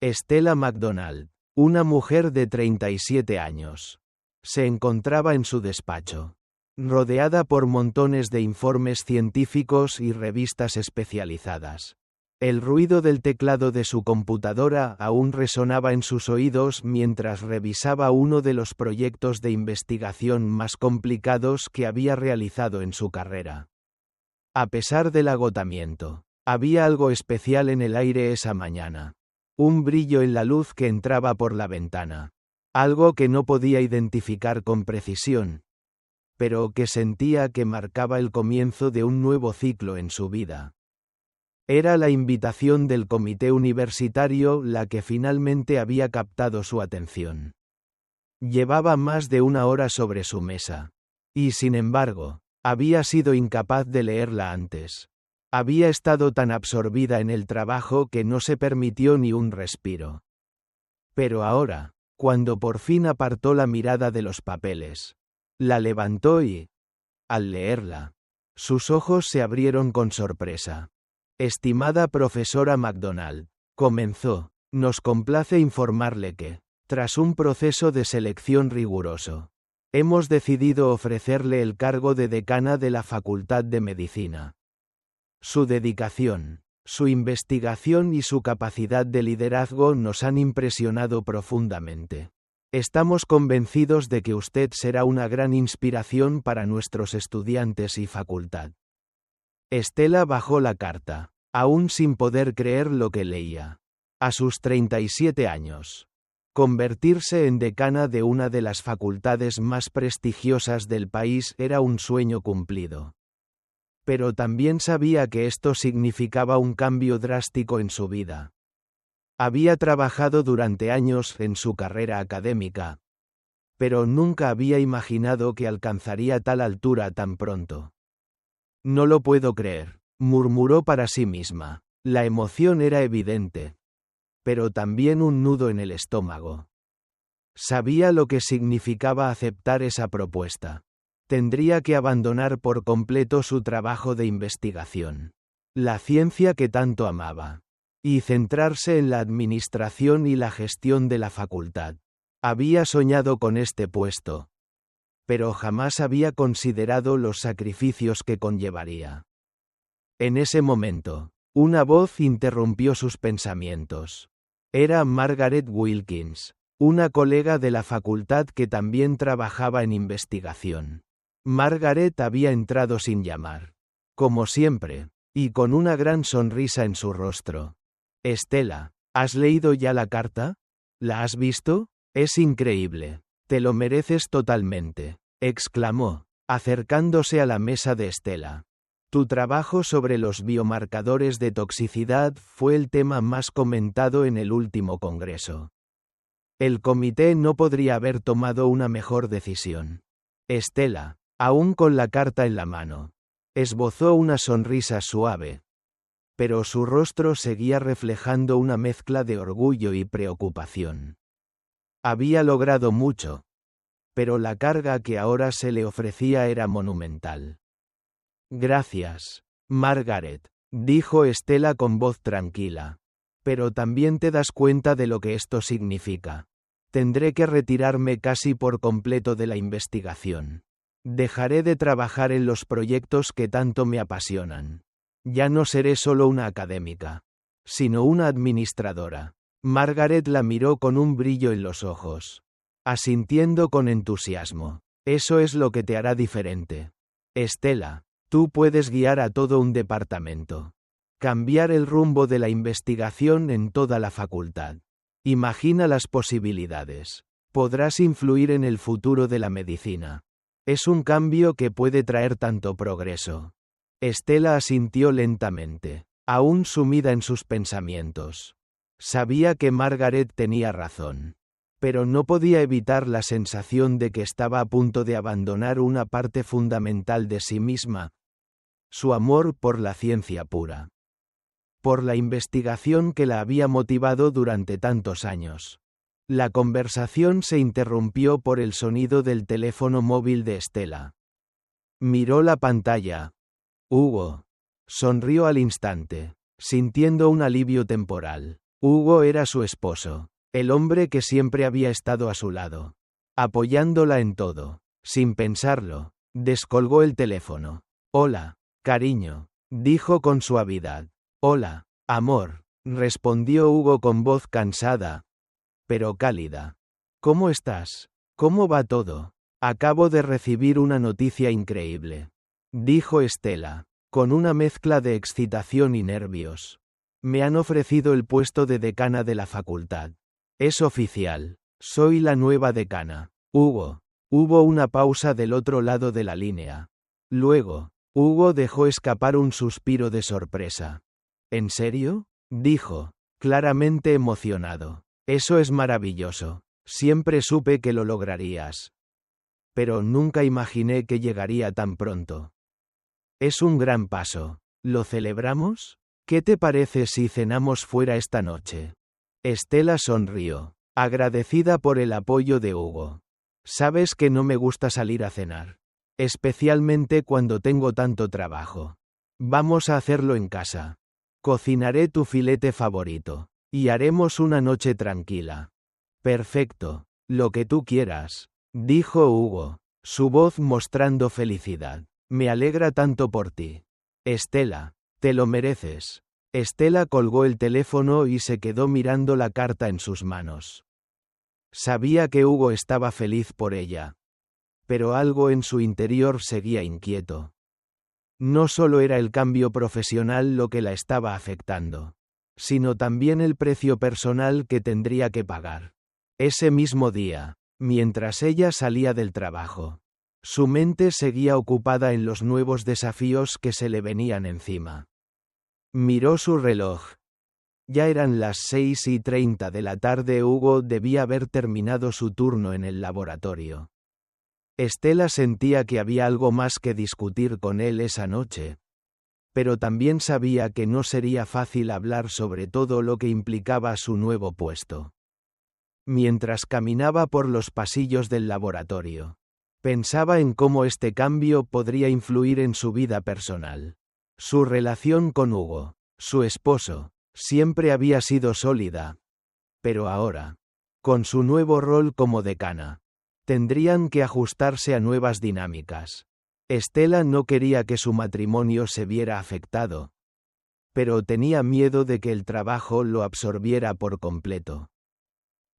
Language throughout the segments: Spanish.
Estela McDonald, una mujer de 37 años, se encontraba en su despacho, rodeada por montones de informes científicos y revistas especializadas. El ruido del teclado de su computadora aún resonaba en sus oídos mientras revisaba uno de los proyectos de investigación más complicados que había realizado en su carrera. A pesar del agotamiento, había algo especial en el aire esa mañana. Un brillo en la luz que entraba por la ventana. Algo que no podía identificar con precisión, pero que sentía que marcaba el comienzo de un nuevo ciclo en su vida. Era la invitación del comité universitario la que finalmente había captado su atención. Llevaba más de una hora sobre su mesa. Y sin embargo, había sido incapaz de leerla antes. Había estado tan absorbida en el trabajo que no se permitió ni un respiro. Pero ahora, cuando por fin apartó la mirada de los papeles, la levantó y, al leerla, sus ojos se abrieron con sorpresa. Estimada profesora McDonald, comenzó, nos complace informarle que, tras un proceso de selección riguroso, hemos decidido ofrecerle el cargo de decana de la Facultad de Medicina. Su dedicación, su investigación y su capacidad de liderazgo nos han impresionado profundamente. Estamos convencidos de que usted será una gran inspiración para nuestros estudiantes y facultad. Estela bajó la carta, aún sin poder creer lo que leía. A sus 37 años. Convertirse en decana de una de las facultades más prestigiosas del país era un sueño cumplido. Pero también sabía que esto significaba un cambio drástico en su vida. Había trabajado durante años en su carrera académica, pero nunca había imaginado que alcanzaría tal altura tan pronto. No lo puedo creer, murmuró para sí misma. La emoción era evidente, pero también un nudo en el estómago. Sabía lo que significaba aceptar esa propuesta. Tendría que abandonar por completo su trabajo de investigación, la ciencia que tanto amaba, y centrarse en la administración y la gestión de la facultad. Había soñado con este puesto, pero jamás había considerado los sacrificios que conllevaría. En ese momento, una voz interrumpió sus pensamientos. Era Margaret Wilkins, una colega de la facultad que también trabajaba en investigación. Margaret había entrado sin llamar, como siempre, y con una gran sonrisa en su rostro. Estela, ¿has leído ya la carta? ¿La has visto? Es increíble. Te lo mereces totalmente, exclamó, acercándose a la mesa de Estela. Tu trabajo sobre los biomarcadores de toxicidad fue el tema más comentado en el último congreso. El comité no podría haber tomado una mejor decisión. Estela, aún con la carta en la mano, esbozó una sonrisa suave, pero su rostro seguía reflejando una mezcla de orgullo y preocupación. Había logrado mucho, pero la carga que ahora se le ofrecía era monumental. Gracias, Margaret, dijo Estela con voz tranquila. Pero también te das cuenta de lo que esto significa. Tendré que retirarme casi por completo de la investigación. Dejaré de trabajar en los proyectos que tanto me apasionan. Ya no seré solo una académica, sino una administradora. Margaret la miró con un brillo en los ojos, asintiendo con entusiasmo. Eso es lo que te hará diferente. Estela, tú puedes guiar a todo un departamento. Cambiar el rumbo de la investigación en toda la facultad. Imagina las posibilidades. Podrás influir en el futuro de la medicina. Es un cambio que puede traer tanto progreso. Estela asintió lentamente, aún sumida en sus pensamientos. Sabía que Margaret tenía razón, pero no podía evitar la sensación de que estaba a punto de abandonar una parte fundamental de sí misma, su amor por la ciencia pura. Por la investigación que la había motivado durante tantos años. La conversación se interrumpió por el sonido del teléfono móvil de Estela. Miró la pantalla. Hugo. Sonrió al instante, sintiendo un alivio temporal. Hugo era su esposo, el hombre que siempre había estado a su lado, apoyándola en todo. Sin pensarlo, descolgó el teléfono. Hola, cariño, dijo con suavidad. Hola, amor, respondió Hugo con voz cansada, pero cálida. ¿Cómo estás? ¿Cómo va todo? Acabo de recibir una noticia increíble, dijo Estela, con una mezcla de excitación y nervios. Me han ofrecido el puesto de decana de la facultad. Es oficial, soy la nueva decana. Hugo. Hubo una pausa del otro lado de la línea. Luego, Hugo dejó escapar un suspiro de sorpresa. ¿En serio? Dijo, claramente emocionado. Eso es maravilloso. Siempre supe que lo lograrías. Pero nunca imaginé que llegaría tan pronto. Es un gran paso. ¿Lo celebramos? ¿Qué te parece si cenamos fuera esta noche? Estela sonrió, agradecida por el apoyo de Hugo. Sabes que no me gusta salir a cenar. Especialmente cuando tengo tanto trabajo. Vamos a hacerlo en casa. Cocinaré tu filete favorito. Y haremos una noche tranquila. Perfecto, lo que tú quieras, dijo Hugo, su voz mostrando felicidad. Me alegra tanto por ti. Estela, te lo mereces. Estela colgó el teléfono y se quedó mirando la carta en sus manos. Sabía que Hugo estaba feliz por ella. Pero algo en su interior seguía inquieto. No solo era el cambio profesional lo que la estaba afectando, sino también el precio personal que tendría que pagar. Ese mismo día, mientras ella salía del trabajo, su mente seguía ocupada en los nuevos desafíos que se le venían encima. Miró su reloj. Ya eran las 6:30 de la tarde. Hugo debía haber terminado su turno en el laboratorio. Estela sentía que había algo más que discutir con él esa noche. Pero también sabía que no sería fácil hablar sobre todo lo que implicaba su nuevo puesto. Mientras caminaba por los pasillos del laboratorio, pensaba en cómo este cambio podría influir en su vida personal. Su relación con Hugo, su esposo, siempre había sido sólida. Pero ahora, con su nuevo rol como decana, tendrían que ajustarse a nuevas dinámicas. Estela no quería que su matrimonio se viera afectado, pero tenía miedo de que el trabajo lo absorbiera por completo.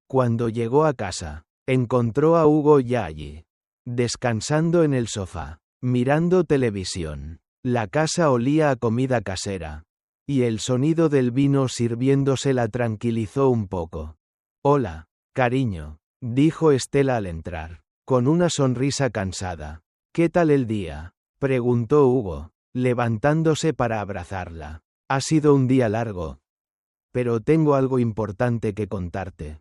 Cuando llegó a casa, encontró a Hugo ya allí, descansando en el sofá, mirando televisión. La casa olía a comida casera, y el sonido del vino sirviéndose la tranquilizó un poco. Hola, cariño, dijo Estela al entrar, con una sonrisa cansada. ¿Qué tal el día?, preguntó Hugo, levantándose para abrazarla. Ha sido un día largo. Pero tengo algo importante que contarte,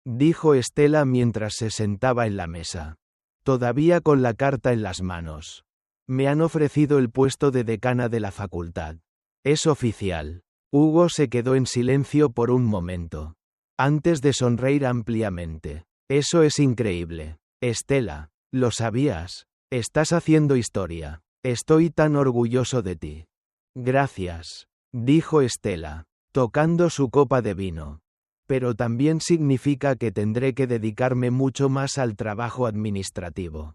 dijo Estela mientras se sentaba en la mesa, todavía con la carta en las manos. Me han ofrecido el puesto de decana de la facultad. Es oficial. Hugo se quedó en silencio por un momento, antes de sonreír ampliamente. Eso es increíble. Estela, ¿lo sabías? Estás haciendo historia. Estoy tan orgulloso de ti. Gracias, dijo Estela, tocando su copa de vino. Pero también significa que tendré que dedicarme mucho más al trabajo administrativo.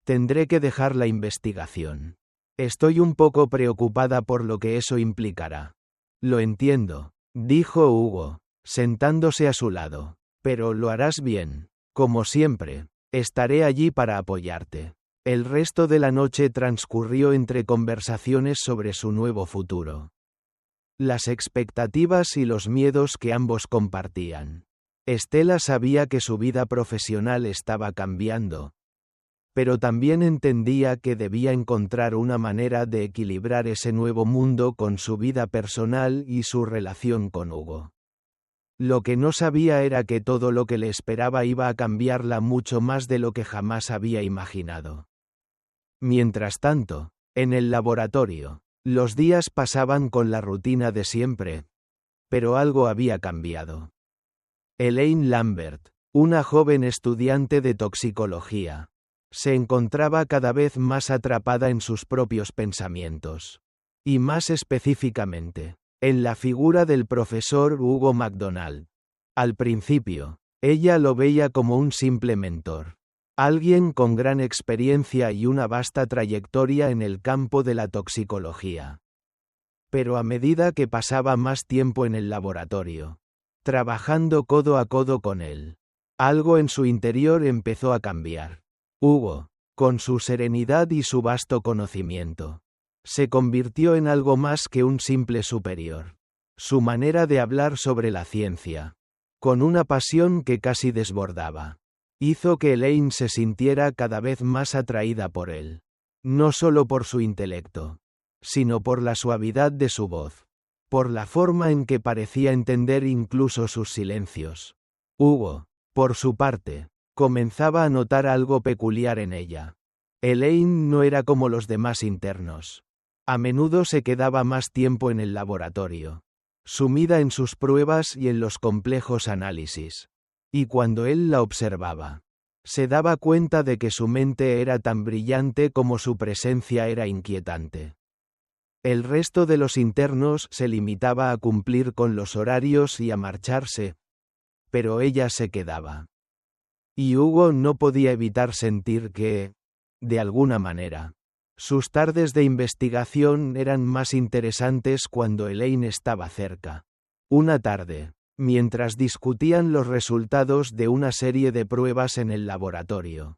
Tendré que dejar la investigación. Estoy un poco preocupada por lo que eso implicará. Lo entiendo, dijo Hugo, sentándose a su lado. Pero lo harás bien. Como siempre, estaré allí para apoyarte. El resto de la noche transcurrió entre conversaciones sobre su nuevo futuro, las expectativas y los miedos que ambos compartían. Estela sabía que su vida profesional estaba cambiando, pero también entendía que debía encontrar una manera de equilibrar ese nuevo mundo con su vida personal y su relación con Hugo. Lo que no sabía era que todo lo que le esperaba iba a cambiarla mucho más de lo que jamás había imaginado. Mientras tanto, en el laboratorio, los días pasaban con la rutina de siempre. Pero algo había cambiado. Elaine Lambert, una joven estudiante de toxicología, se encontraba cada vez más atrapada en sus propios pensamientos. Y más específicamente, en la figura del profesor Hugo MacDonald. Al principio, ella lo veía como un simple mentor. Alguien con gran experiencia y una vasta trayectoria en el campo de la toxicología. Pero a medida que pasaba más tiempo en el laboratorio, trabajando codo a codo con él, algo en su interior empezó a cambiar. Hugo, con su serenidad y su vasto conocimiento, se convirtió en algo más que un simple superior. Su manera de hablar sobre la ciencia, con una pasión que casi desbordaba, hizo que Elaine se sintiera cada vez más atraída por él. No solo por su intelecto, sino por la suavidad de su voz, por la forma en que parecía entender incluso sus silencios. Hugo, por su parte, comenzaba a notar algo peculiar en ella. Elaine no era como los demás internos. A menudo se quedaba más tiempo en el laboratorio, sumida en sus pruebas y en los complejos análisis. Y cuando él la observaba, se daba cuenta de que su mente era tan brillante como su presencia era inquietante. El resto de los internos se limitaba a cumplir con los horarios y a marcharse, pero ella se quedaba. Y Hugo no podía evitar sentir que, de alguna manera, sus tardes de investigación eran más interesantes cuando Elaine estaba cerca. Una tarde, mientras discutían los resultados de una serie de pruebas en el laboratorio,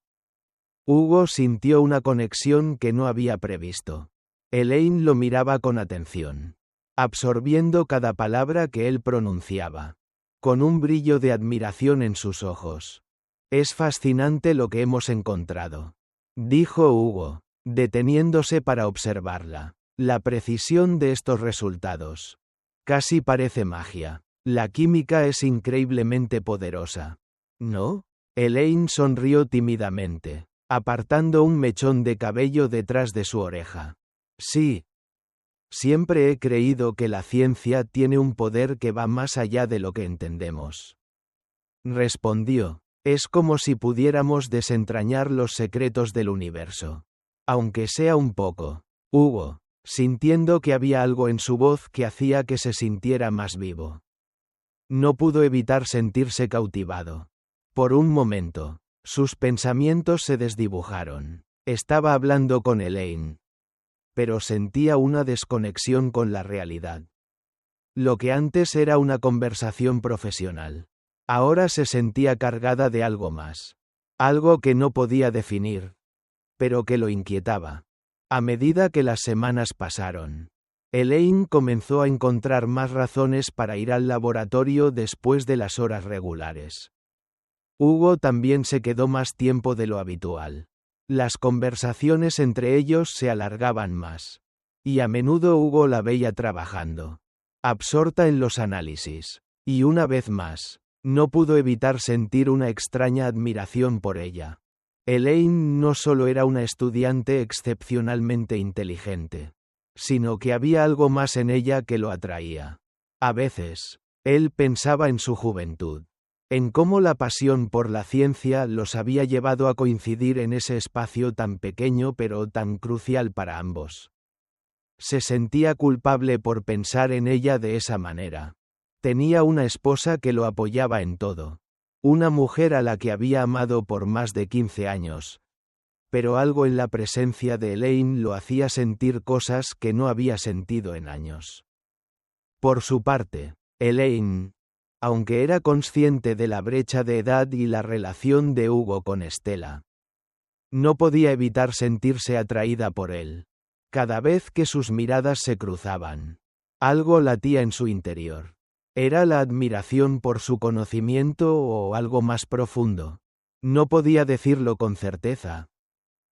Hugo sintió una conexión que no había previsto. Elaine lo miraba con atención, absorbiendo cada palabra que él pronunciaba, con un brillo de admiración en sus ojos. «Es fascinante lo que hemos encontrado», dijo Hugo, deteniéndose para observarla. «La precisión de estos resultados. Casi parece magia. La química es increíblemente poderosa». ¿No? Elaine sonrió tímidamente, apartando un mechón de cabello detrás de su oreja. «Sí. Siempre he creído que la ciencia tiene un poder que va más allá de lo que entendemos», respondió. «Es como si pudiéramos desentrañar los secretos del universo. Aunque sea un poco». Hugo, sintiendo que había algo en su voz que hacía que se sintiera más vivo, no pudo evitar sentirse cautivado. Por un momento, sus pensamientos se desdibujaron. Estaba hablando con Elaine, pero sentía una desconexión con la realidad. Lo que antes era una conversación profesional, ahora se sentía cargada de algo más. Algo que no podía definir, pero que lo inquietaba. A medida que las semanas pasaron, Elaine comenzó a encontrar más razones para ir al laboratorio después de las horas regulares. Hugo también se quedó más tiempo de lo habitual. Las conversaciones entre ellos se alargaban más, y a menudo Hugo la veía trabajando, absorta en los análisis, y una vez más, no pudo evitar sentir una extraña admiración por ella. Elaine no solo era una estudiante excepcionalmente inteligente, sino que había algo más en ella que lo atraía. A veces, él pensaba en su juventud, en cómo la pasión por la ciencia los había llevado a coincidir en ese espacio tan pequeño pero tan crucial para ambos. Se sentía culpable por pensar en ella de esa manera. Tenía una esposa que lo apoyaba en todo, una mujer a la que había amado por más de 15 años, pero algo en la presencia de Elaine lo hacía sentir cosas que no había sentido en años. Por su parte, Elaine, aunque era consciente de la brecha de edad y la relación de Hugo con Estela, no podía evitar sentirse atraída por él. Cada vez que sus miradas se cruzaban, algo latía en su interior. ¿Era la admiración por su conocimiento o algo más profundo? No podía decirlo con certeza.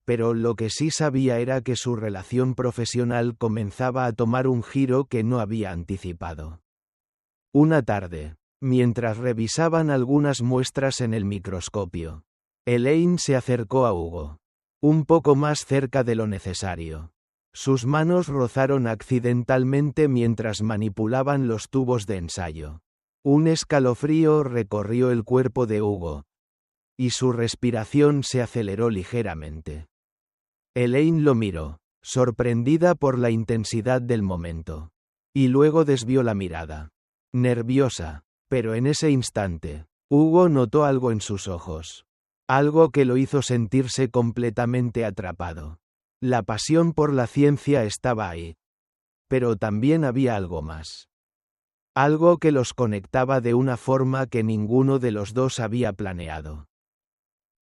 Pero lo que sí sabía era que su relación profesional comenzaba a tomar un giro que no había anticipado. Una tarde, mientras revisaban algunas muestras en el microscopio, Elaine se acercó a Hugo, un poco más cerca de lo necesario. Sus manos rozaron accidentalmente mientras manipulaban los tubos de ensayo. Un escalofrío recorrió el cuerpo de Hugo, y su respiración se aceleró ligeramente. Elaine lo miró, sorprendida por la intensidad del momento. y luego desvió la mirada. Nerviosa. Pero en ese instante, Hugo notó algo en sus ojos. Algo que lo hizo sentirse completamente atrapado. La pasión por la ciencia estaba ahí. Pero también había algo más. Algo que los conectaba de una forma que ninguno de los dos había planeado.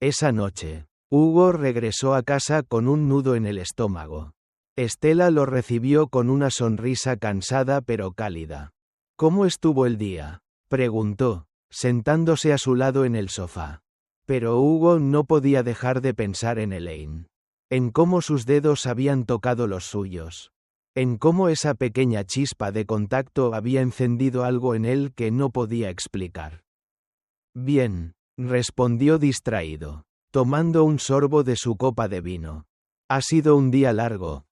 Esa noche, Hugo regresó a casa con un nudo en el estómago. Estela lo recibió con una sonrisa cansada pero cálida. ¿Cómo estuvo el día?, preguntó, sentándose a su lado en el sofá. Pero Hugo no podía dejar de pensar en Elaine. En cómo sus dedos habían tocado los suyos. En cómo esa pequeña chispa de contacto había encendido algo en él que no podía explicar. Bien, respondió distraído, tomando un sorbo de su copa de vino. Ha sido un día largo.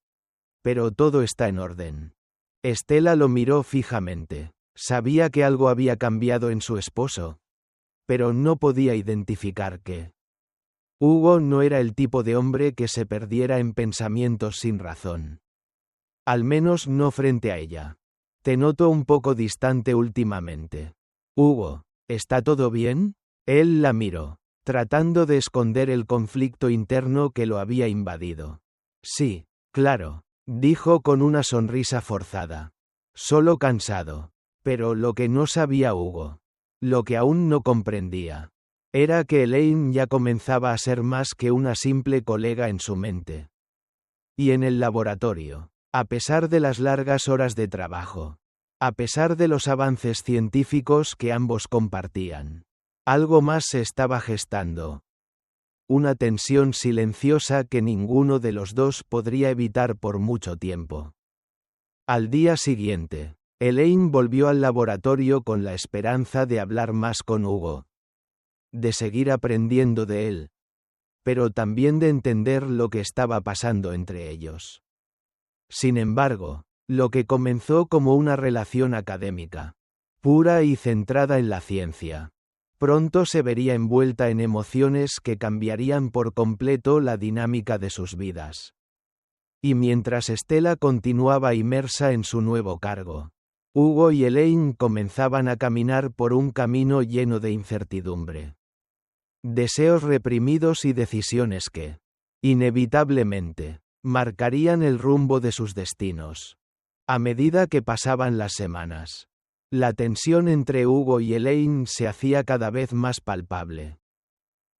Pero todo está en orden. Estela lo miró fijamente. Sabía que algo había cambiado en su esposo. Pero no podía identificar qué. Hugo no era el tipo de hombre que se perdiera en pensamientos sin razón. Al menos no frente a ella. Te noto un poco distante últimamente. Hugo, ¿está todo bien? Él la miró, tratando de esconder el conflicto interno que lo había invadido. Sí, claro, dijo con una sonrisa forzada. Solo cansado. Pero lo que no sabía Hugo, lo que aún no comprendía, era que Elaine ya comenzaba a ser más que una simple colega en su mente. Y en el laboratorio, a pesar de las largas horas de trabajo, a pesar de los avances científicos que ambos compartían, algo más se estaba gestando. Una tensión silenciosa que ninguno de los dos podría evitar por mucho tiempo. Al día siguiente, Elaine volvió al laboratorio con la esperanza de hablar más con Hugo. De seguir aprendiendo de él. Pero también de entender lo que estaba pasando entre ellos. Sin embargo, lo que comenzó como una relación académica, pura y centrada en la ciencia, pronto se vería envuelta en emociones que cambiarían por completo la dinámica de sus vidas. Y mientras Estela continuaba inmersa en su nuevo cargo, Hugo y Elaine comenzaban a caminar por un camino lleno de incertidumbre. Deseos reprimidos y decisiones que, inevitablemente, marcarían el rumbo de sus destinos. A medida que pasaban las semanas, la tensión entre Hugo y Elaine se hacía cada vez más palpable.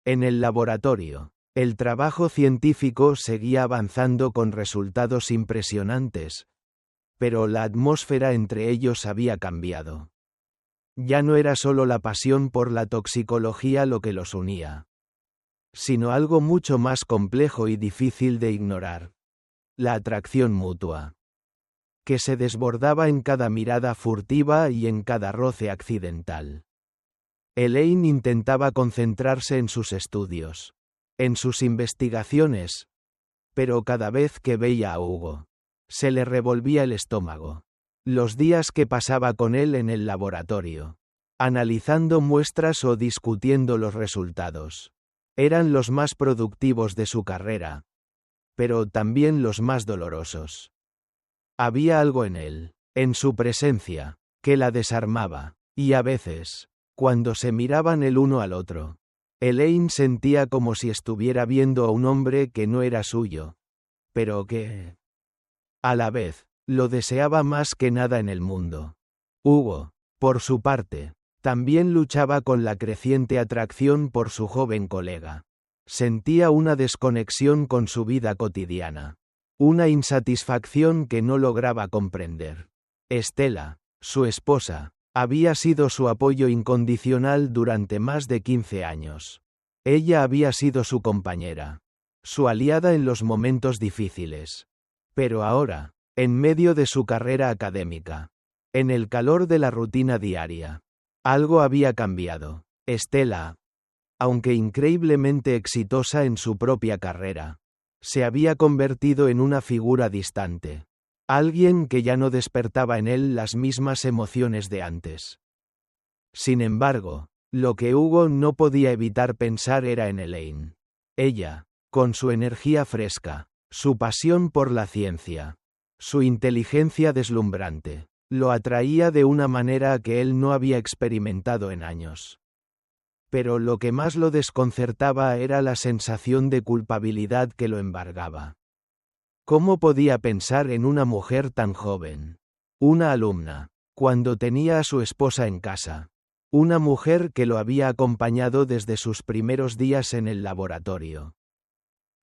En el laboratorio, el trabajo científico seguía avanzando con resultados impresionantes, pero la atmósfera entre ellos había cambiado. Ya no era solo la pasión por la toxicología lo que los unía, sino algo mucho más complejo y difícil de ignorar. La atracción mutua, que se desbordaba en cada mirada furtiva y en cada roce accidental. Elaine intentaba concentrarse en sus estudios, en sus investigaciones, pero cada vez que veía a Hugo, se le revolvía el estómago. Los días que pasaba con él en el laboratorio, analizando muestras o discutiendo los resultados, eran los más productivos de su carrera, pero también los más dolorosos. Había algo en él, en su presencia, que la desarmaba, y a veces, cuando se miraban el uno al otro, Elaine sentía como si estuviera viendo a un hombre que no era suyo, pero que, a la vez, lo deseaba más que nada en el mundo. Hugo, por su parte, también luchaba con la creciente atracción por su joven colega. Sentía una desconexión con su vida cotidiana. Una insatisfacción que no lograba comprender. Estela, su esposa, había sido su apoyo incondicional durante más de 15 años. Ella había sido su compañera, su aliada en los momentos difíciles. Pero ahora, en medio de su carrera académica, en el calor de la rutina diaria, algo había cambiado. Estela, aunque increíblemente exitosa en su propia carrera, se había convertido en una figura distante. Alguien que ya no despertaba en él las mismas emociones de antes. Sin embargo, lo que Hugo no podía evitar pensar era en Elaine. Ella, con su energía fresca, su pasión por la ciencia, su inteligencia deslumbrante, Lo atraía de una manera que él no había experimentado en años. Pero lo que más lo desconcertaba era la sensación de culpabilidad que lo embargaba. ¿Cómo podía pensar en una mujer tan joven? Una alumna, cuando tenía a su esposa en casa. Una mujer que lo había acompañado desde sus primeros días en el laboratorio.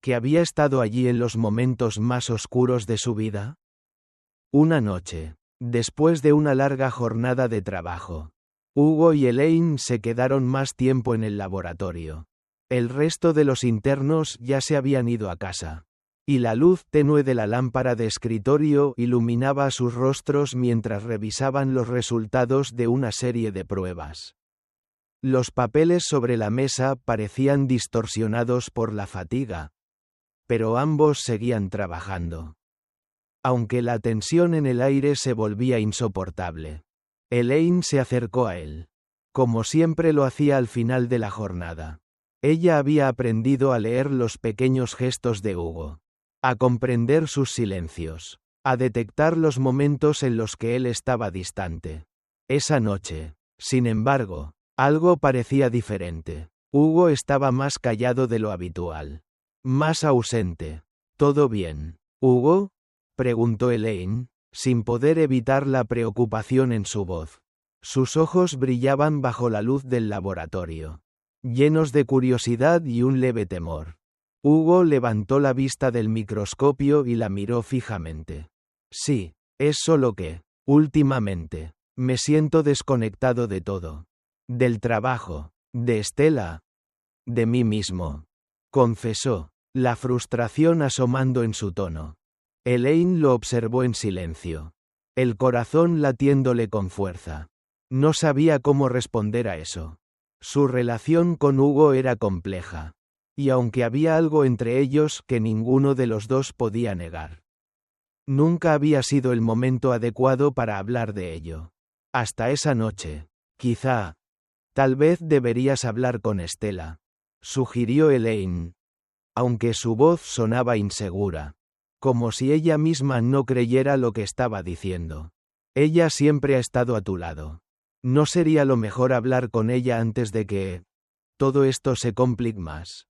¿Que había estado allí en los momentos más oscuros de su vida? Una noche, después de una larga jornada de trabajo, Hugo y Elaine se quedaron más tiempo en el laboratorio. El resto de los internos ya se habían ido a casa, y la luz tenue de la lámpara de escritorio iluminaba sus rostros mientras revisaban los resultados de una serie de pruebas. Los papeles sobre la mesa parecían distorsionados por la fatiga, pero ambos seguían trabajando. Aunque la tensión en el aire se volvía insoportable, Elaine se acercó a él, como siempre lo hacía al final de la jornada. Ella había aprendido a leer los pequeños gestos de Hugo, a comprender sus silencios, a detectar los momentos en los que él estaba distante. Esa noche, sin embargo, algo parecía diferente. Hugo estaba más callado de lo habitual, más ausente. ¿Todo bien, Hugo?, preguntó Elaine, sin poder evitar la preocupación en su voz. Sus ojos brillaban bajo la luz del laboratorio, llenos de curiosidad y un leve temor. Hugo levantó la vista del microscopio y la miró fijamente. Sí, es solo que, últimamente, me siento desconectado de todo. Del trabajo, de Estela, de mí mismo, confesó, la frustración asomando en su tono. Elaine lo observó en silencio, el corazón latiéndole con fuerza. No sabía cómo responder a eso. Su relación con Hugo era compleja, y aunque había algo entre ellos que ninguno de los dos podía negar, nunca había sido el momento adecuado para hablar de ello. Hasta esa noche, quizá, tal vez deberías hablar con Estela, sugirió Elaine, aunque su voz sonaba insegura, como si ella misma no creyera lo que estaba diciendo. Ella siempre ha estado a tu lado. ¿No sería lo mejor hablar con ella antes de que todo esto se complique más?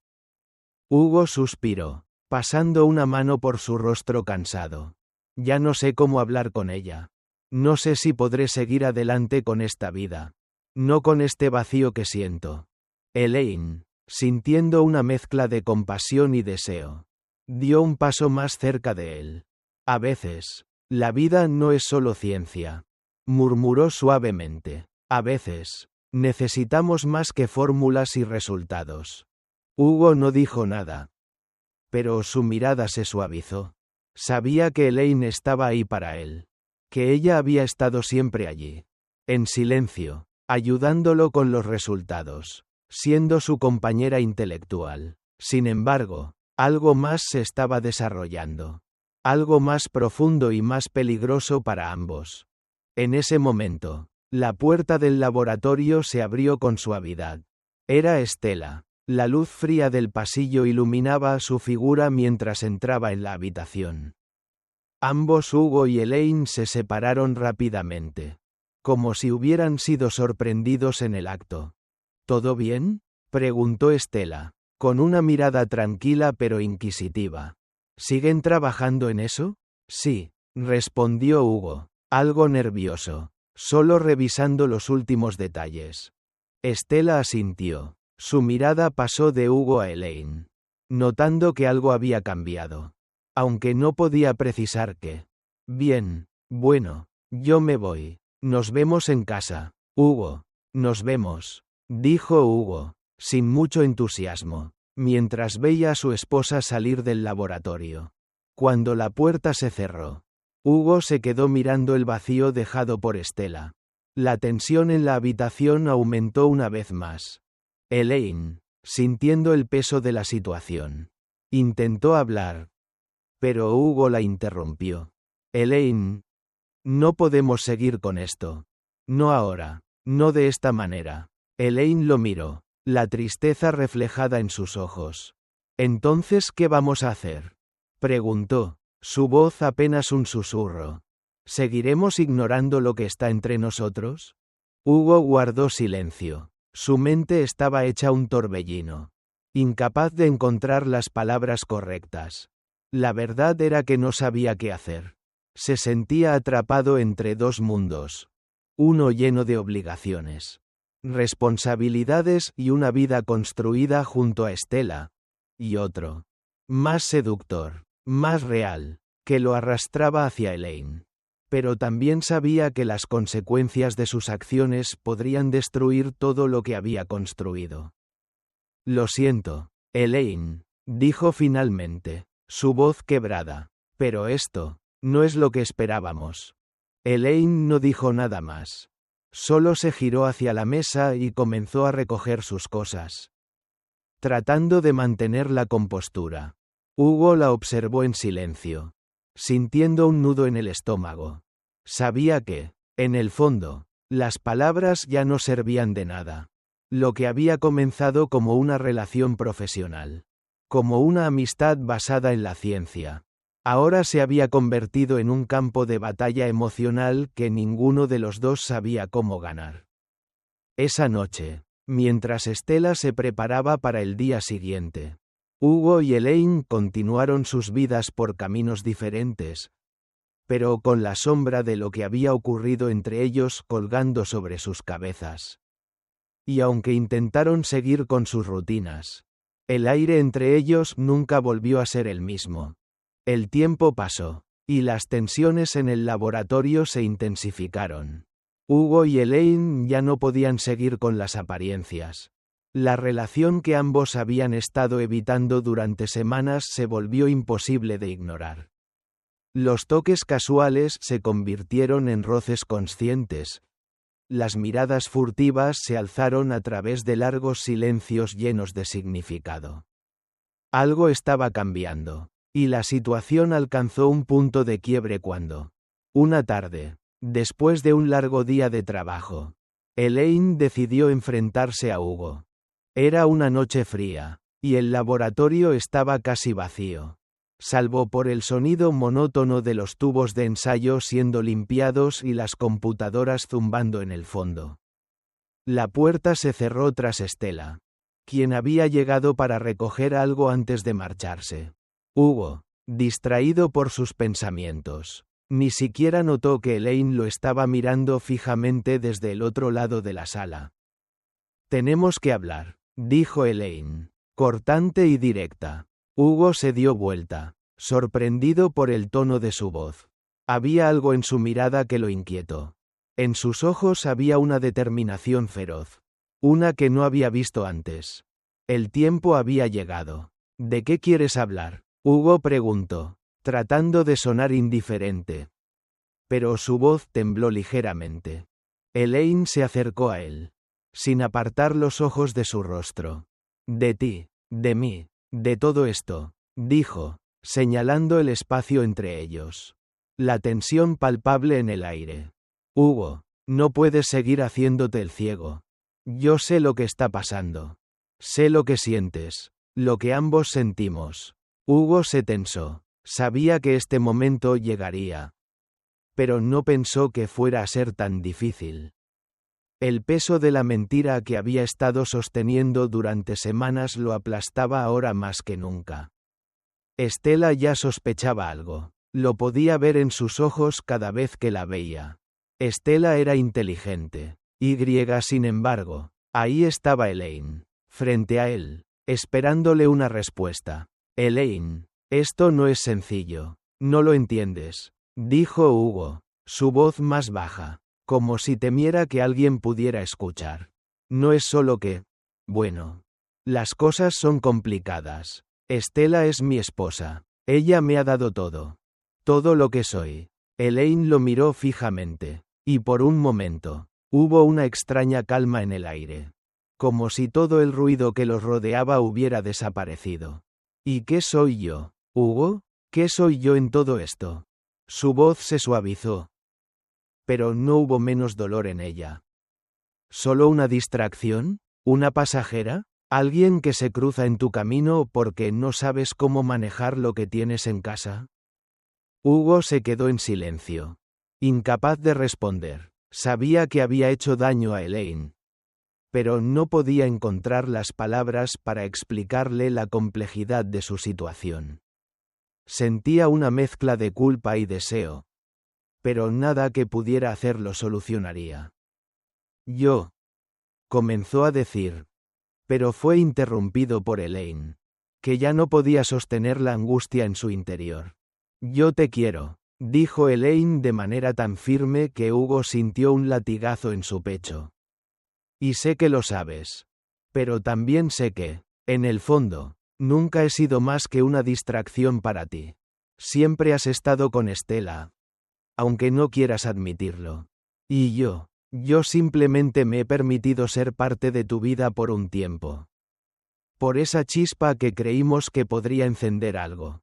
Hugo suspiró, pasando una mano por su rostro cansado. Ya no sé cómo hablar con ella. No sé si podré seguir adelante con esta vida. No con este vacío que siento. Elaine, sintiendo una mezcla de compasión y deseo, dio un paso más cerca de él. A veces, la vida no es solo ciencia, murmuró suavemente. A veces, necesitamos más que fórmulas y resultados. Hugo no dijo nada, pero su mirada se suavizó. Sabía que Elaine estaba ahí para él, que ella había estado siempre allí, en silencio, ayudándolo con los resultados, siendo su compañera intelectual. Sin embargo, algo más se estaba desarrollando, algo más profundo y más peligroso para ambos. En ese momento, la puerta del laboratorio se abrió con suavidad. Era Estela. La luz fría del pasillo iluminaba su figura mientras entraba en la habitación. Ambos, Hugo y Elaine, se separaron rápidamente, como si hubieran sido sorprendidos en el acto. ¿Todo bien?, preguntó Estela, con una mirada tranquila pero inquisitiva. ¿Siguen trabajando en eso? Sí, respondió Hugo, algo nervioso, solo revisando los últimos detalles. Estela asintió. Su mirada pasó de Hugo a Elaine, notando que algo había cambiado, aunque no podía precisar qué. Bien, bueno, yo me voy. Nos vemos en casa, Hugo. Nos vemos, dijo Hugo, sin mucho entusiasmo, mientras veía a su esposa salir del laboratorio. Cuando la puerta se cerró, Hugo se quedó mirando el vacío dejado por Estela. La tensión en la habitación aumentó una vez más. Elaine, sintiendo el peso de la situación, intentó hablar, pero Hugo la interrumpió. Elaine, no podemos seguir con esto. No ahora, no de esta manera. Elaine lo miró, la tristeza reflejada en sus ojos. ¿Entonces qué vamos a hacer?, preguntó, su voz apenas un susurro. ¿Seguiremos ignorando lo que está entre nosotros? Hugo guardó silencio. Su mente estaba hecha un torbellino. Incapaz de encontrar las palabras correctas. La verdad era que no sabía qué hacer. Se sentía atrapado entre dos mundos. Uno lleno de obligaciones, responsabilidades y una vida construida junto a Estela. Y otro, más seductor, más real, que lo arrastraba hacia Elaine. Pero también sabía que las consecuencias de sus acciones podrían destruir todo lo que había construido. Lo siento, Elaine, dijo finalmente, su voz quebrada. Pero esto no es lo que esperábamos. Elaine no dijo nada más. Solo se giró hacia la mesa y comenzó a recoger sus cosas, tratando de mantener la compostura. Hugo la observó en silencio, sintiendo un nudo en el estómago. Sabía que, en el fondo, las palabras ya no servían de nada. Lo que había comenzado como una relación profesional, como una amistad basada en la ciencia, ahora se había convertido en un campo de batalla emocional que ninguno de los dos sabía cómo ganar. Esa noche, mientras Estela se preparaba para el día siguiente, Hugo y Elaine continuaron sus vidas por caminos diferentes, pero con la sombra de lo que había ocurrido entre ellos colgando sobre sus cabezas. Y aunque intentaron seguir con sus rutinas, el aire entre ellos nunca volvió a ser el mismo. El tiempo pasó, y las tensiones en el laboratorio se intensificaron. Hugo y Elaine ya no podían seguir con las apariencias. La relación que ambos habían estado evitando durante semanas se volvió imposible de ignorar. Los toques casuales se convirtieron en roces conscientes. Las miradas furtivas se alzaron a través de largos silencios llenos de significado. Algo estaba cambiando, y la situación alcanzó un punto de quiebre cuando, una tarde, después de un largo día de trabajo, Elaine decidió enfrentarse a Hugo. Era una noche fría, y el laboratorio estaba casi vacío, salvo por el sonido monótono de los tubos de ensayo siendo limpiados y las computadoras zumbando en el fondo. La puerta se cerró tras Estela, quien había llegado para recoger algo antes de marcharse. Hugo, distraído por sus pensamientos, ni siquiera notó que Elaine lo estaba mirando fijamente desde el otro lado de la sala. «Tenemos que hablar», dijo Elaine, cortante y directa. Hugo se dio vuelta, sorprendido por el tono de su voz. Había algo en su mirada que lo inquietó. En sus ojos había una determinación feroz, una que no había visto antes. El tiempo había llegado. «¿De qué quieres hablar?», Hugo preguntó, tratando de sonar indiferente. Pero su voz tembló ligeramente. Elaine se acercó a él, sin apartar los ojos de su rostro. «De ti, de mí, de todo esto», dijo, señalando el espacio entre ellos. La tensión palpable en el aire. «Hugo, no puedes seguir haciéndote el ciego. Yo sé lo que está pasando. Sé lo que sientes, lo que ambos sentimos». Hugo se tensó. Sabía que este momento llegaría. Pero no pensó que fuera a ser tan difícil. El peso de la mentira que había estado sosteniendo durante semanas lo aplastaba ahora más que nunca. Estela ya sospechaba algo. Lo podía ver en sus ojos cada vez que la veía. Estela era inteligente. Sin embargo, ahí estaba Elaine, frente a él, esperándole una respuesta. «Elaine, esto no es sencillo. No lo entiendes», dijo Hugo, su voz más baja, como si temiera que alguien pudiera escuchar. «No es solo que... bueno, las cosas son complicadas. Estela es mi esposa. Ella me ha dado todo. Todo lo que soy». Elaine lo miró fijamente, y por un momento, hubo una extraña calma en el aire. Como si todo el ruido que los rodeaba hubiera desaparecido. «¿Y qué soy yo, Hugo? ¿Qué soy yo en todo esto?». Su voz se suavizó. Pero no hubo menos dolor en ella. ¿Solo una distracción? ¿Una pasajera? ¿Alguien que se cruza en tu camino porque no sabes cómo manejar lo que tienes en casa? Hugo se quedó en silencio. Incapaz de responder. Sabía que había hecho daño a Elaine. Pero no podía encontrar las palabras para explicarle la complejidad de su situación. Sentía una mezcla de culpa y deseo. Pero nada que pudiera hacer lo solucionaría. Yo. Comenzó a decir. Pero fue interrumpido por Elaine, que ya no podía sostener la angustia en su interior. Yo te quiero, dijo Elaine de manera tan firme que Hugo sintió un latigazo en su pecho. Y sé que lo sabes. Pero también sé que, en el fondo, nunca he sido más que una distracción para ti. Siempre has estado con Stella. Aunque no quieras admitirlo. Y yo simplemente me he permitido ser parte de tu vida por un tiempo. Por esa chispa que creímos que podría encender algo.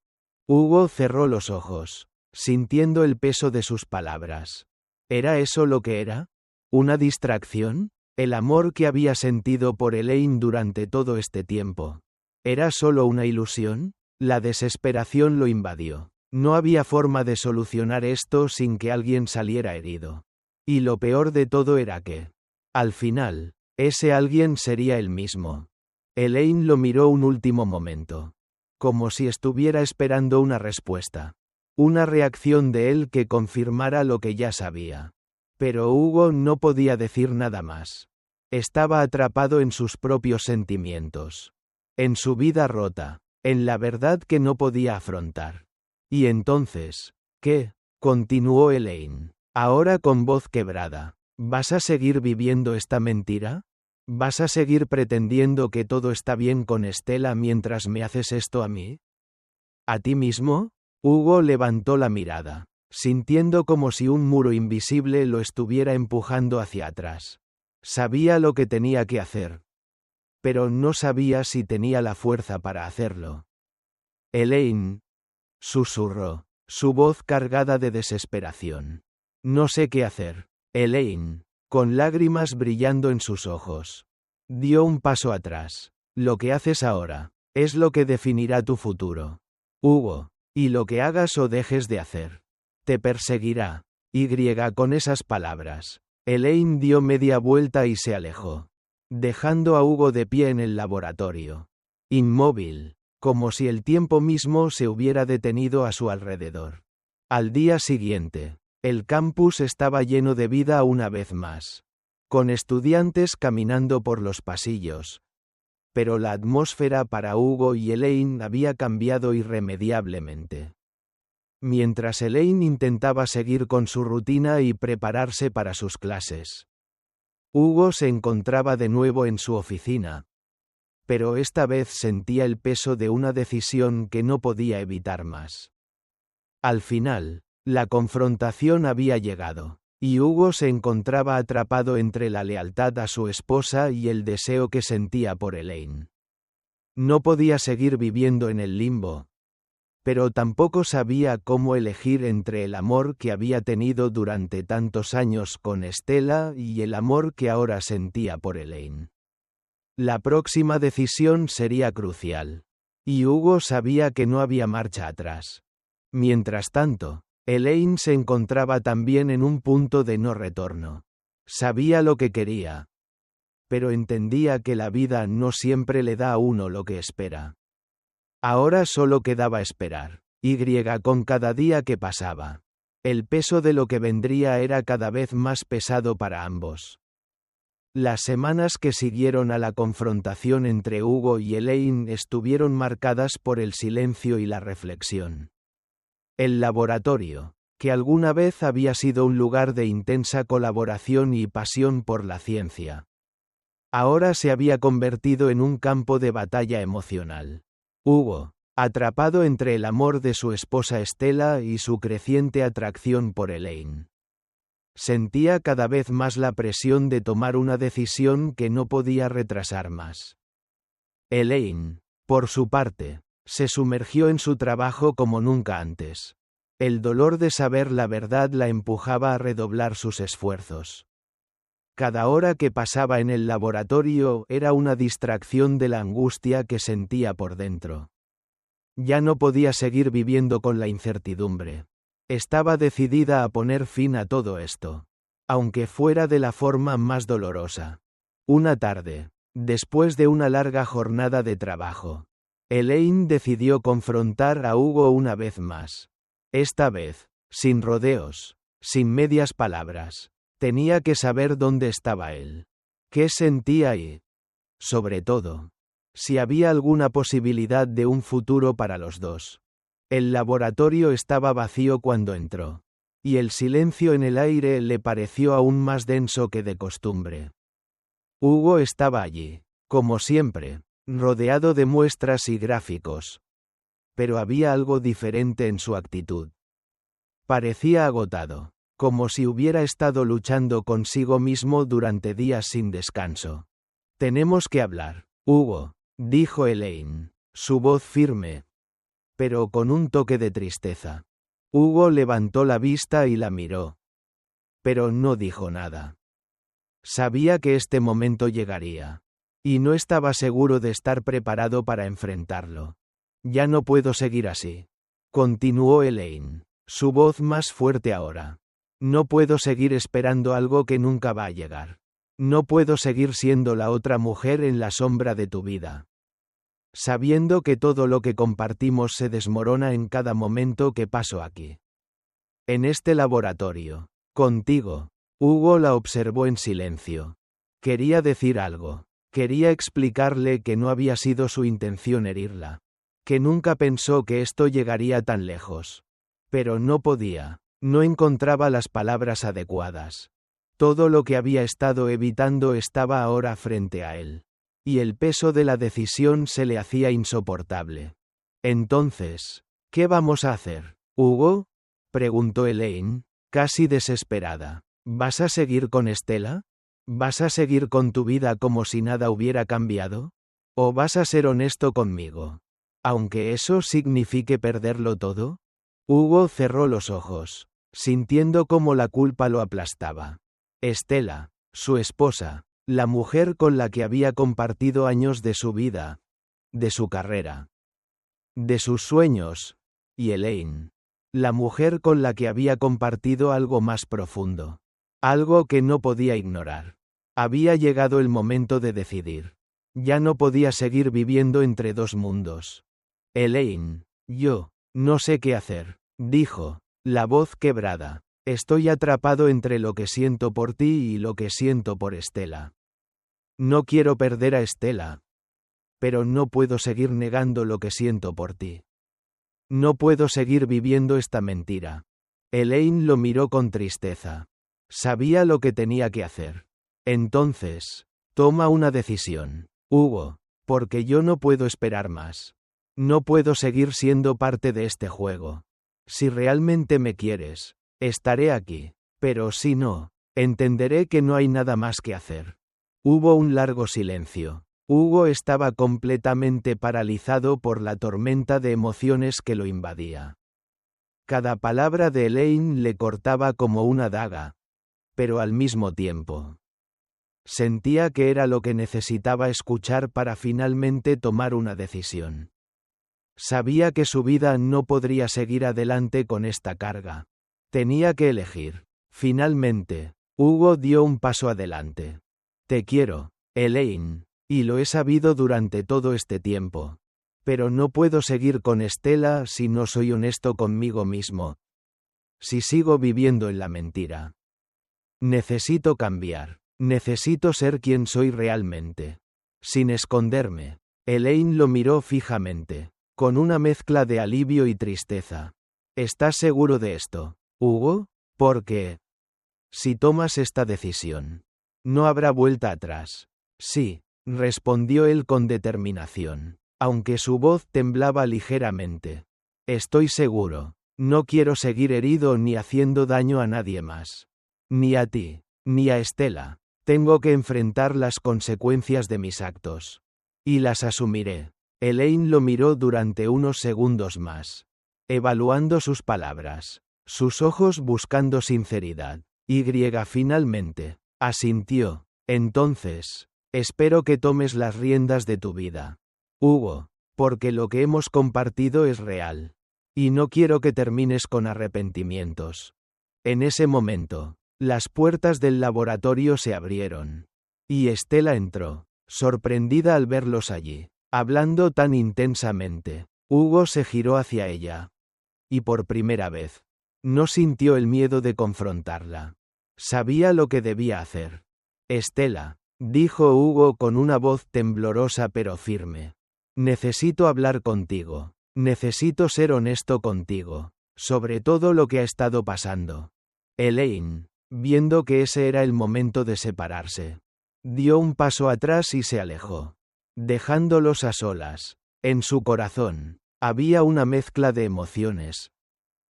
Hugo cerró los ojos, sintiendo el peso de sus palabras. ¿Era eso lo que era? ¿Una distracción? El amor que había sentido por Elaine durante todo este tiempo. ¿Era solo una ilusión? La desesperación lo invadió. No había forma de solucionar esto sin que alguien saliera herido. Y lo peor de todo era que, al final, ese alguien sería él mismo. Elaine lo miró un último momento. Como si estuviera esperando una respuesta. Una reacción de él que confirmara lo que ya sabía. Pero Hugo no podía decir nada más. Estaba atrapado en sus propios sentimientos. En su vida rota. En la verdad que no podía afrontar. Y entonces, ¿qué? Continuó Elaine. Ahora con voz quebrada. ¿Vas a seguir viviendo esta mentira? ¿Vas a seguir pretendiendo que todo está bien con Stella mientras me haces esto a mí? ¿A ti mismo? Hugo levantó la mirada, sintiendo como si un muro invisible lo estuviera empujando hacia atrás. Sabía lo que tenía que hacer. Pero no sabía si tenía la fuerza para hacerlo. Elaine, susurró, su voz cargada de desesperación. No sé qué hacer. Elaine, con lágrimas brillando en sus ojos, dio un paso atrás. Lo que haces ahora es lo que definirá tu futuro. Hugo, y lo que hagas o dejes de hacer te perseguirá. Con esas palabras, Elaine dio media vuelta y se alejó, dejando a Hugo de pie en el laboratorio, inmóvil, como si el tiempo mismo se hubiera detenido a su alrededor. Al día siguiente, el campus estaba lleno de vida una vez más, con estudiantes caminando por los pasillos. Pero la atmósfera para Hugo y Elaine había cambiado irremediablemente. Mientras Elaine intentaba seguir con su rutina y prepararse para sus clases, Hugo se encontraba de nuevo en su oficina. Pero esta vez sentía el peso de una decisión que no podía evitar más. Al final, la confrontación había llegado, y Hugo se encontraba atrapado entre la lealtad a su esposa y el deseo que sentía por Elaine. No podía seguir viviendo en el limbo. Pero tampoco sabía cómo elegir entre el amor que había tenido durante tantos años con Stella y el amor que ahora sentía por Elaine. La próxima decisión sería crucial. Y Hugo sabía que no había marcha atrás. Mientras tanto, Elaine se encontraba también en un punto de no retorno. Sabía lo que quería. Pero entendía que la vida no siempre le da a uno lo que espera. Ahora solo quedaba esperar. Con cada día que pasaba. El peso de lo que vendría era cada vez más pesado para ambos. Las semanas que siguieron a la confrontación entre Hugo y Elaine estuvieron marcadas por el silencio y la reflexión. El laboratorio, que alguna vez había sido un lugar de intensa colaboración y pasión por la ciencia, ahora se había convertido en un campo de batalla emocional. Hugo, atrapado entre el amor de su esposa Stella y su creciente atracción por Elaine, sentía cada vez más la presión de tomar una decisión que no podía retrasar más. Elaine, por su parte, se sumergió en su trabajo como nunca antes. El dolor de saber la verdad la empujaba a redoblar sus esfuerzos. Cada hora que pasaba en el laboratorio era una distracción de la angustia que sentía por dentro. Ya no podía seguir viviendo con la incertidumbre. Estaba decidida a poner fin a todo esto, aunque fuera de la forma más dolorosa. Una tarde, después de una larga jornada de trabajo, Elaine decidió confrontar a Hugo una vez más. Esta vez, sin rodeos, sin medias palabras. Tenía que saber dónde estaba él. ¿Qué sentía y, sobre todo, si había alguna posibilidad de un futuro para los dos? El laboratorio estaba vacío cuando entró, y el silencio en el aire le pareció aún más denso que de costumbre. Hugo estaba allí, como siempre, rodeado de muestras y gráficos. Pero había algo diferente en su actitud. Parecía agotado, como si hubiera estado luchando consigo mismo durante días sin descanso. Tenemos que hablar, Hugo, dijo Elaine, su voz firme, pero con un toque de tristeza. Hugo levantó la vista y la miró. Pero no dijo nada. Sabía que este momento llegaría. Y no estaba seguro de estar preparado para enfrentarlo. Ya no puedo seguir así, continuó Elaine, su voz más fuerte ahora. No puedo seguir esperando algo que nunca va a llegar. No puedo seguir siendo la otra mujer en la sombra de tu vida. Sabiendo que todo lo que compartimos se desmorona en cada momento que paso aquí. En este laboratorio, contigo. Hugo la observó en silencio. Quería decir algo. Quería explicarle que no había sido su intención herirla. Que nunca pensó que esto llegaría tan lejos. Pero no podía. No encontraba las palabras adecuadas. Todo lo que había estado evitando estaba ahora frente a él. Y el peso de la decisión se le hacía insoportable. Entonces, ¿qué vamos a hacer, Hugo? Preguntó Elaine, casi desesperada. ¿Vas a seguir con Estela? ¿Vas a seguir con tu vida como si nada hubiera cambiado? ¿O vas a ser honesto conmigo? Aunque eso signifique perderlo todo. Hugo cerró los ojos, sintiendo cómo la culpa lo aplastaba. Estela, su esposa, la mujer con la que había compartido años de su vida, de su carrera, de sus sueños, y Elaine, la mujer con la que había compartido algo más profundo. Algo que no podía ignorar. Había llegado el momento de decidir. Ya no podía seguir viviendo entre dos mundos. Elaine, yo, no sé qué hacer, dijo, la voz quebrada. Estoy atrapado entre lo que siento por ti y lo que siento por Estela. No quiero perder a Estela. Pero no puedo seguir negando lo que siento por ti. No puedo seguir viviendo esta mentira. Elaine lo miró con tristeza. Sabía lo que tenía que hacer. Entonces, toma una decisión, Hugo, porque yo no puedo esperar más. No puedo seguir siendo parte de este juego. Si realmente me quieres, estaré aquí, pero si no, entenderé que no hay nada más que hacer. Hubo un largo silencio. Hugo estaba completamente paralizado por la tormenta de emociones que lo invadía. Cada palabra de Elaine le cortaba como una daga. Pero al mismo tiempo, sentía que era lo que necesitaba escuchar para finalmente tomar una decisión. Sabía que su vida no podría seguir adelante con esta carga. Tenía que elegir. Finalmente, Hugo dio un paso adelante. Te quiero, Elaine, y lo he sabido durante todo este tiempo. Pero no puedo seguir con Estela si no soy honesto conmigo mismo. Si sigo viviendo en la mentira. Necesito cambiar. Necesito ser quien soy realmente. Sin esconderme. Elaine lo miró fijamente, con una mezcla de alivio y tristeza. ¿Estás seguro de esto, Hugo? Porque, si tomas esta decisión, no habrá vuelta atrás. Sí, respondió él con determinación, aunque su voz temblaba ligeramente. Estoy seguro. No quiero seguir herido ni haciendo daño a nadie más. Ni a ti, ni a Estela. Tengo que enfrentar las consecuencias de mis actos. Y las asumiré. Elaine lo miró durante unos segundos más, evaluando sus palabras, sus ojos buscando sinceridad. Finalmente, asintió. Entonces, espero que tomes las riendas de tu vida, Hugo, porque lo que hemos compartido es real. Y no quiero que termines con arrepentimientos. En ese momento, las puertas del laboratorio se abrieron. Y Estela entró, sorprendida al verlos allí, hablando tan intensamente. Hugo se giró hacia ella. Y por primera vez, no sintió el miedo de confrontarla. Sabía lo que debía hacer. Estela, dijo Hugo con una voz temblorosa pero firme. Necesito hablar contigo. Necesito ser honesto contigo, sobre todo lo que ha estado pasando. Elaine, viendo que ese era el momento de separarse, dio un paso atrás y se alejó, dejándolos a solas. En su corazón, había una mezcla de emociones.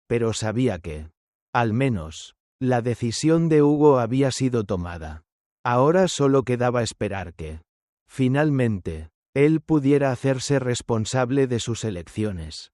Pero sabía que, al menos, la decisión de Hugo había sido tomada. Ahora solo quedaba esperar que, finalmente, él pudiera hacerse responsable de sus elecciones.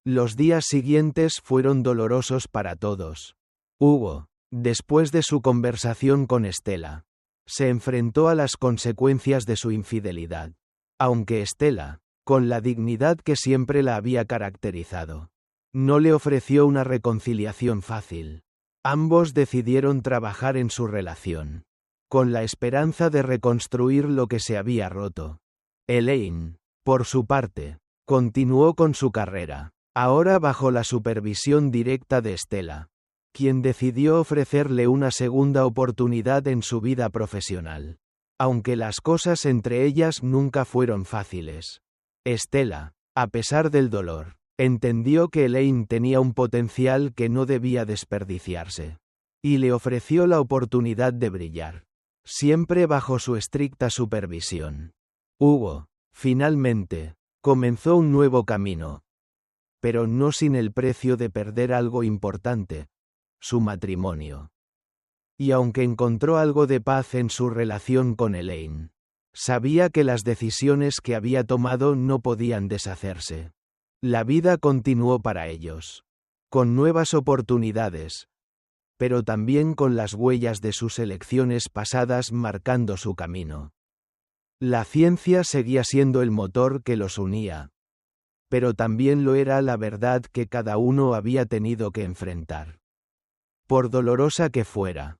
Los días siguientes fueron dolorosos para todos. Hugo, después de su conversación con Estela, se enfrentó a las consecuencias de su infidelidad. Aunque Estela, con la dignidad que siempre la había caracterizado, no le ofreció una reconciliación fácil. Ambos decidieron trabajar en su relación, con la esperanza de reconstruir lo que se había roto. Elaine, por su parte, continuó con su carrera, ahora bajo la supervisión directa de Estela, quien decidió ofrecerle una segunda oportunidad en su vida profesional. Aunque las cosas entre ellas nunca fueron fáciles. Estela, a pesar del dolor, entendió que Elaine tenía un potencial que no debía desperdiciarse. Y le ofreció la oportunidad de brillar, siempre bajo su estricta supervisión. Hugo, finalmente, comenzó un nuevo camino. Pero no sin el precio de perder algo importante: su matrimonio. Y aunque encontró algo de paz en su relación con Elaine, sabía que las decisiones que había tomado no podían deshacerse. La vida continuó para ellos, con nuevas oportunidades, pero también con las huellas de sus elecciones pasadas marcando su camino. La ciencia seguía siendo el motor que los unía, pero también lo era la verdad que cada uno había tenido que enfrentar. Por dolorosa que fuera,